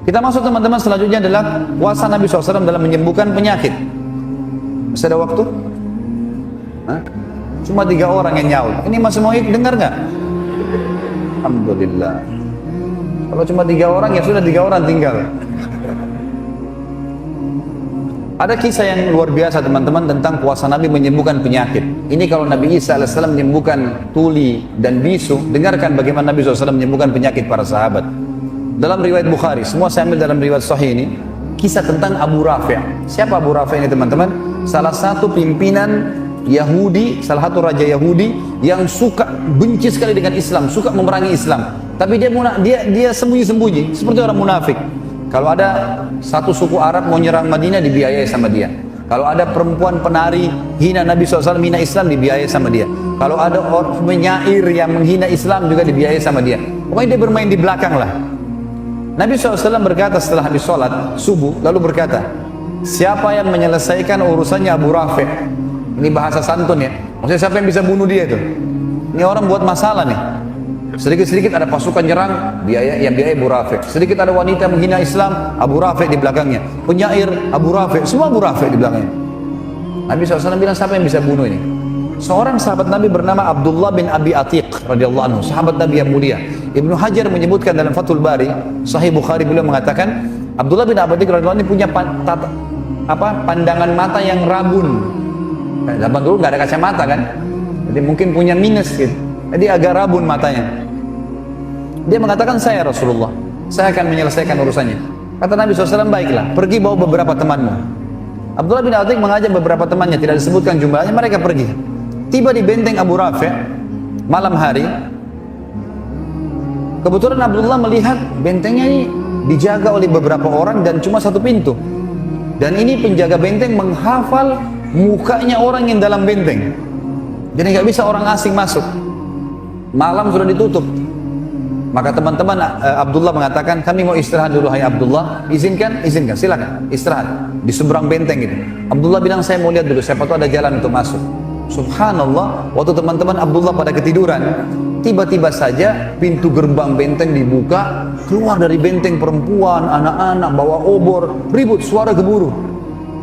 Kita masuk teman-teman, selanjutnya adalah puasa Nabi SAW dalam menyembuhkan penyakit. Masih ada waktu? Hah? Cuma 3 orang yang nyaut. Ini masih mau dengar nggak? Alhamdulillah. Kalau cuma 3 orang ya sudah, 3 orang tinggal. Ada kisah yang luar biasa teman-teman tentang puasa Nabi menyembuhkan penyakit. Ini kalau Nabi Isa AS menyembuhkan tuli dan bisu, dengarkan bagaimana Nabi SAW menyembuhkan penyakit para sahabat. Dalam riwayat Bukhari, semua saya ambil dalam riwayat Sahih ini, kisah tentang Abu Rafi'. Siapa Abu Rafi' ini teman-teman? Salah satu pimpinan Yahudi, salah satu raja Yahudi yang suka benci sekali dengan Islam, suka memerangi Islam. Tapi dia sembunyi-sembunyi, seperti orang munafik. Kalau ada satu suku Arab mau nyerang Madinah, dibiayai sama dia. Kalau ada perempuan penari hina Nabi SAW, hina Islam, dibiayai sama dia. Kalau ada orang penyair yang menghina Islam, juga dibiayai sama dia. Pokoknya dia bermain di belakang lah. Nabi SAW berkata setelah habis sholat subuh, lalu berkata, siapa yang menyelesaikan urusannya Abu Rafi'? Ini bahasa santun ya, maksudnya siapa yang bisa bunuh dia itu? Ini orang buat masalah nih. Sedikit-sedikit ada pasukan nyerang, biaya Abu Rafi'. Sedikit ada wanita menghina Islam, Abu Rafi' di belakangnya. Penyair, Abu Rafi', semua Abu Rafi' di belakangnya. Nabi SAW bilang, siapa yang bisa bunuh ini? Seorang sahabat Nabi bernama Abdullah bin Abi Atiq radhiyallahu anhu, sahabat Nabi yang mulia. Ibnu Hajar menyebutkan dalam Fathul Bari, Sahih Bukhari, beliau mengatakan Abdullah bin Abi Atiq radhiyallahu anhu punya pandangan mata yang rabun. Zaman dulu nggak ada kacamata kan, jadi mungkin punya minus gitu, jadi agak rabun matanya. Dia mengatakan, saya Rasulullah, saya akan menyelesaikan urusannya. Kata Nabi SAW, baiklah, pergi bawa beberapa temanmu. Abdullah bin Atiq mengajak beberapa temannya, tidak disebutkan jumlahnya, mereka pergi. Tiba di benteng Abu Rafi' malam hari. Kebetulan Abdullah melihat bentengnya ini dijaga oleh beberapa orang dan cuma satu pintu. Dan ini penjaga benteng menghafal mukanya orang yang dalam benteng. Jadi nggak bisa orang asing masuk. Malam sudah ditutup. Maka teman-teman Abdullah mengatakan, kami mau istirahat dulu, hai Abdullah. Izinkan? Izinkan, silakan istirahat di seberang benteng gitu. Abdullah bilang, saya mau lihat dulu, siapa tahu ada jalan untuk masuk. Subhanallah, waktu teman-teman Abdullah pada ketiduran, tiba-tiba saja pintu gerbang benteng dibuka, keluar dari benteng perempuan, anak-anak bawa obor, ribut, suara gemuruh.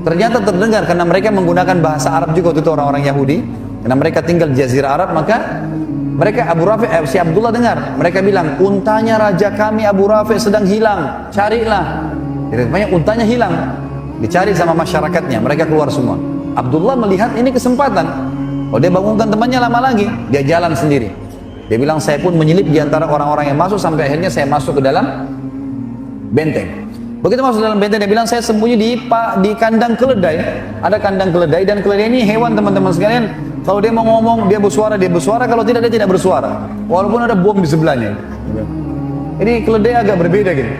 Ternyata terdengar karena mereka menggunakan bahasa Arab juga waktu itu, orang-orang Yahudi, karena mereka tinggal di Jazirah Arab. Maka mereka si Abdullah dengar, mereka bilang, untanya raja kami Abu Rafi' sedang hilang, carilah. Jadi banyak untanya hilang, dicari sama masyarakatnya. Mereka keluar semua. Abdullah melihat ini kesempatan. Oh, dia bangunkan temannya, lama lagi dia jalan sendiri. Dia bilang, saya pun menyelip di antara orang-orang yang masuk sampai akhirnya saya masuk ke dalam benteng. Begitu masuk dalam benteng, dia bilang, saya sembunyi di kandang keledai. Ada kandang keledai, dan keledai ini hewan teman-teman sekalian. Kalau dia mau ngomong, dia bersuara, kalau tidak, dia tidak bersuara. Walaupun ada bom di sebelahnya. Ini keledai agak berbeda gitu.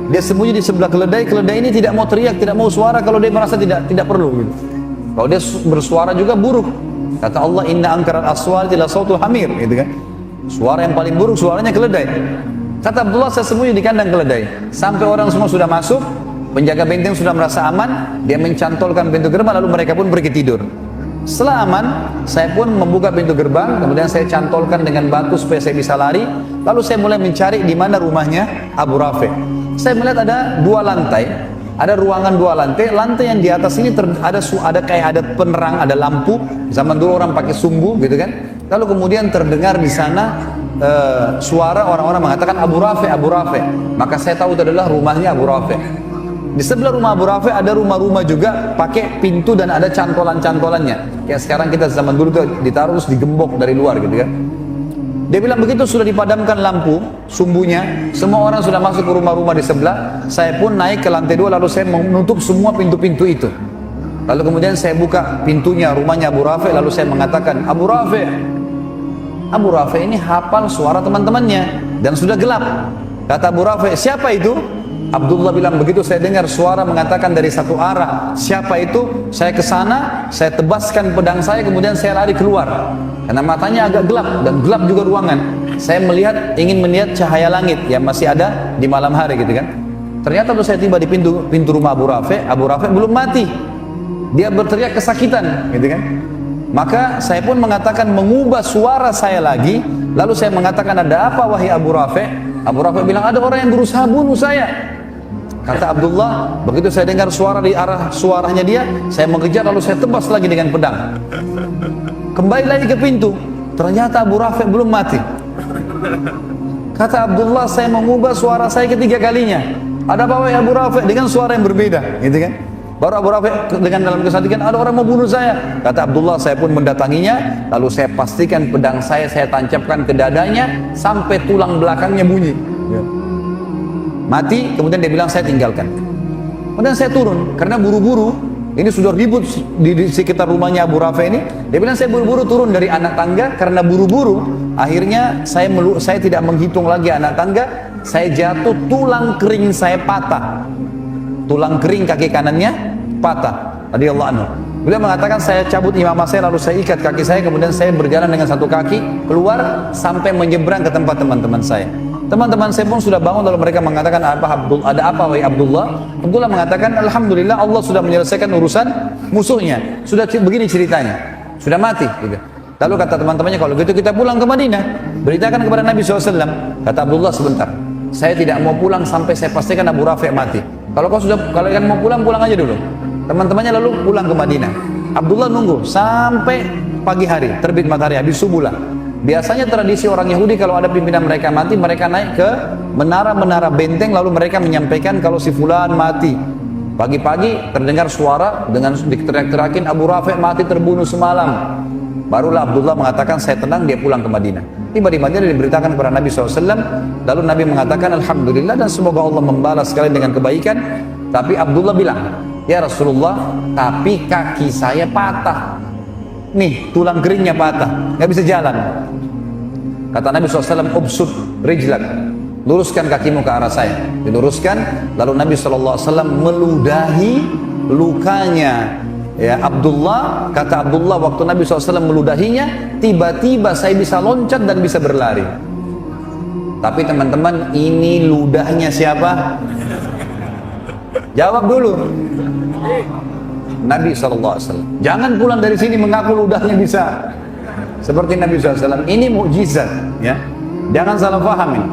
Dia sembunyi di sebelah keledai ini tidak mau teriak, tidak mau suara kalau dia merasa tidak perlu gitu. Kalau dia bersuara juga buruk. Kata Allah, inna angkarat aswati la sautul hamir, gitu kan. Suara yang paling buruk suaranya keledai. Kata Abdullah, saya sembunyi di kandang keledai. Sampai orang semua sudah masuk, penjaga benteng sudah merasa aman, dia mencantolkan pintu gerbang, lalu mereka pun pergi tidur. Setelah aman, saya pun membuka pintu gerbang, kemudian saya cantolkan dengan batu supaya saya bisa lari. Lalu saya mulai mencari di mana rumahnya Abu Rafi'. Saya melihat ada 2 lantai, ada ruangan 2 lantai. Lantai yang di atas ini ada kayak ada penerang, ada lampu. Zaman dulu orang pakai sumbu, gitu kan. Lalu kemudian terdengar di sana suara orang-orang mengatakan Abu Rafi', Abu Rafi'. Maka saya tahu itu adalah rumahnya Abu Rafi'. Di sebelah rumah Abu Rafi' ada rumah-rumah juga pakai pintu dan ada cantolan-cantolannya. Kayak sekarang kita zaman dulu tuh ditaruh terus digembok dari luar gitu kan. Dia bilang begitu sudah dipadamkan lampu sumbunya, semua orang sudah masuk ke rumah-rumah di sebelah. Saya pun naik ke lantai 2, lalu saya menutup semua pintu-pintu itu. Lalu kemudian saya buka pintunya rumahnya Abu Rafi', lalu saya mengatakan, Abu Rafi'. Abu Rafi' ini hafal suara teman-temannya dan sudah gelap. Kata Abu Rafi', siapa itu? Abdullah bilang, begitu saya dengar suara mengatakan dari satu arah, siapa itu? Saya ke sana, saya tebaskan pedang saya, kemudian saya lari keluar. Karena matanya agak gelap dan gelap juga ruangan. Saya ingin melihat cahaya langit yang masih ada di malam hari gitu kan. Ternyata waktu saya tiba di pintu rumah Abu Rafi' belum mati. Dia berteriak kesakitan gitu kan. Maka saya pun mengatakan, mengubah suara saya lagi. Lalu saya mengatakan, ada apa wahai Abu Rafi'? Abu Rafi' bilang, ada orang yang berusaha bunuh saya. Kata Abdullah, begitu saya dengar suara di arah suaranya dia, saya mengejar lalu saya tebas lagi dengan pedang. Kembali lagi ke pintu, ternyata Abu Rafi belum mati. Kata Abdullah, saya mengubah suara saya ketiga kalinya. Ada apa wahai Abu Rafi? Dengan suara yang berbeda, gitu kan? Baru Abu Rafi dengan dalam kesadikan, ada orang mau bunuh saya. Kata Abdullah, saya pun mendatanginya, lalu saya pastikan pedang saya tancapkan ke dadanya sampai tulang belakangnya bunyi. Mati, kemudian dia bilang saya tinggalkan. Kemudian saya turun, karena buru-buru, ini sudah ribut di sekitar rumahnya Abu Rafi ini. Dia bilang saya buru-buru turun dari anak tangga, karena buru-buru, akhirnya saya tidak menghitung lagi anak tangga, saya jatuh, tulang kering saya patah. Tulang kering kaki kanannya patah. Radhiyallahu anhu. Beliau mengatakan saya cabut imamah saya lalu saya ikat kaki saya, kemudian saya berjalan dengan satu kaki keluar sampai menyeberang ke tempat teman-teman saya. Teman-teman saya pun sudah bangun lalu mereka mengatakan ada apa wahai Abdullah? Abdullah mengatakan alhamdulillah Allah sudah menyelesaikan urusan musuhnya. Sudah begini ceritanya. Sudah mati gitu. Lalu kata teman-temannya kalau gitu kita pulang ke Madinah. Beritakan kepada Nabi SAW. Kata Abdullah sebentar. Saya tidak mau pulang sampai saya pastikan Abu Rafi mati. Kalau kalian mau pulang aja dulu. Teman-temannya lalu pulang ke Madinah. Abdullah nunggu sampai pagi hari, terbit matahari, habis subuh lah. Biasanya tradisi orang Yahudi kalau ada pimpinan mereka mati, mereka naik ke menara-menara benteng lalu mereka menyampaikan kalau si fulan mati. Pagi-pagi terdengar suara dengan diteriak-teriakin Abu Rafi mati terbunuh semalam. Barulah Abdullah mengatakan saya tenang, dia pulang ke Madinah. Tiba di Madinah diberitakan kepada Nabi SAW. Lalu Nabi mengatakan alhamdulillah dan semoga Allah membalas sekalian dengan kebaikan. Tapi Abdullah bilang, ya Rasulullah, tapi kaki saya patah. Nih tulang keringnya patah, nggak bisa jalan. Kata Nabi SAW, ubsud rijlak, luruskan kakimu ke arah saya. Diluruskan, lalu Nabi SAW meludahi lukanya ya Abdullah. Kata Abdullah, waktu Nabi SAW meludahinya, tiba-tiba saya bisa loncat dan bisa berlari. Tapi teman-teman, ini ludahnya siapa? Jawab dulu. Nabi SAW. Jangan pulang dari sini mengaku ludahnya bisa seperti Nabi SAW. Ini mukjizat, ya. Jangan salah paham ini.